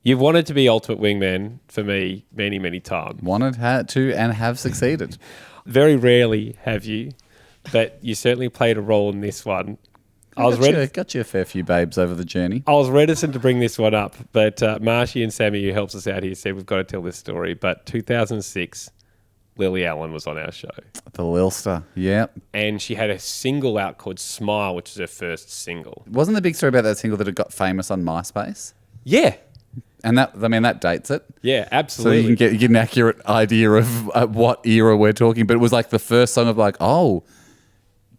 You've wanted to be Ultimate Wingman for me many, many times. Wanted, had to, and have succeeded. Very rarely have you, but you certainly played a role in this one. Got you a fair few babes over the journey. I was reticent to bring this one up, but Marshy and Sammy, who helps us out here, said we've got to tell this story. But 2006, Lily Allen was on our show. The Lilster, yeah. And she had a single out called Smile, which was her first single. Wasn't the big story about that single that it got famous on MySpace? Yeah. And that dates it. Yeah, absolutely. So you can get an accurate idea of what era we're talking. But it was like the first song of like, oh,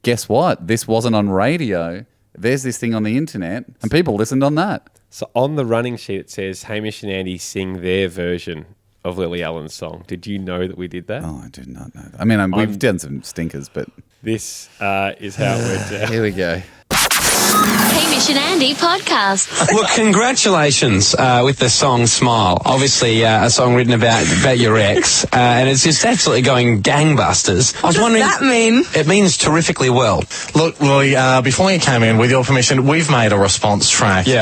guess what? This wasn't on radio. There's this thing on the internet, and people listened on that. So on the running sheet, it says Hamish and Andy sing their version of Lily Allen's song. Did you know that we did that? Oh, I did not know that. I mean, we've done some stinkers, but... This is how it went down. Here we go. Hamish and Andy podcast. Look, congratulations with the song Smile. Obviously, a song written about your ex, and it's just absolutely going gangbusters. What does that mean? It means terrifically well. Look, Lily, before you came in, with your permission, we've made a response track to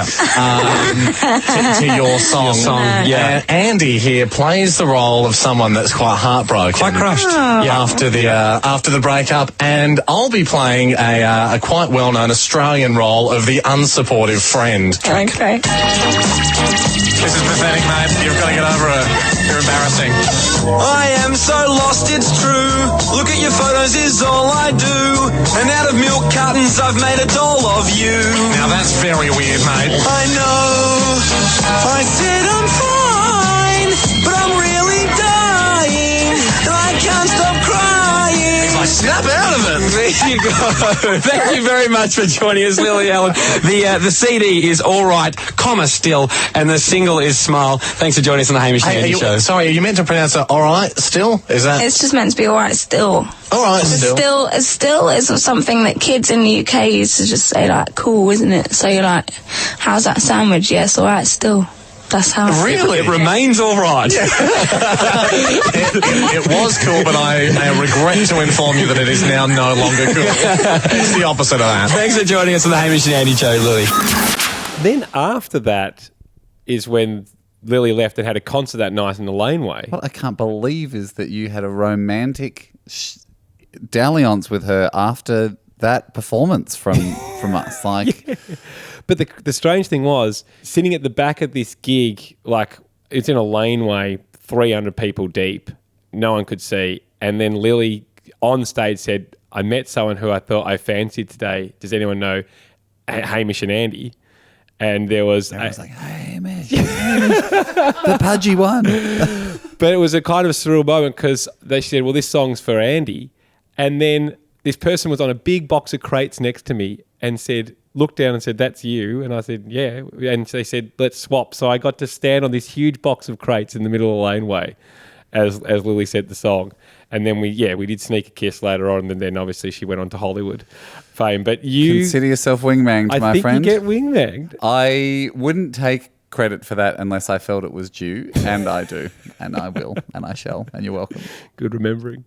your song. Yeah. And Andy here plays the role of someone that's quite heartbroken. Quite crushed. After the breakup. And I'll be playing a quite well-known Australian role of the unsupportive friend. Okay. This is pathetic, mate. You've got to get over it. You're embarrassing. I am so lost, it's true. Look at your photos is all I do. And out of milk cartons, I've made a doll of you. Now that's very weird, mate. I know. I said I'm fine, but I'm really dying. And I can't stop crying. I snap out of it. There you go. Thank you very much for joining us, Lily Allen. The CD is All Right, Still, and the single is Smile. Thanks for joining us on the Hamish Andy Show. Sorry, are you meant to pronounce it All Right Still? Is that? It's just meant to be all right still. All Right Still. Still is something that kids in the UK used to just say, like, cool, isn't it? So you're like, how's that sandwich? Yes, all right still. That's how Really? It remains all right. it was cool, but I regret to inform you that it is now no longer cool. It's the opposite of that. Thanks for joining us on the Hamish and Andy Show, Lily. Then after that is when Lily left and had a concert that night in the laneway. What I can't believe is that you had a romantic dalliance with her after that performance from us. Like... Yeah. But the strange thing was, sitting at the back of this gig, like it's in a laneway, 300 people deep, no one could see. And then Lily on stage said, I met someone who I thought I fancied today. Does anyone know Hamish and Andy? And there was... I was like, Hamish, the pudgy one. But it was a kind of a surreal moment because they said, well, this song's for Andy. And then this person was on a big box of crates next to me and said... looked down and said, that's you. And I said, yeah. And they said, let's swap. So I got to stand on this huge box of crates in the middle of the laneway as Lily said the song. And then we did sneak a kiss later on. And then obviously she went on to Hollywood fame. But you... Consider yourself wingmanged, my friend. I think you get wingmanged. I wouldn't take credit for that unless I felt it was due. And I do. And I will. And I shall. And you're welcome. Good remembering.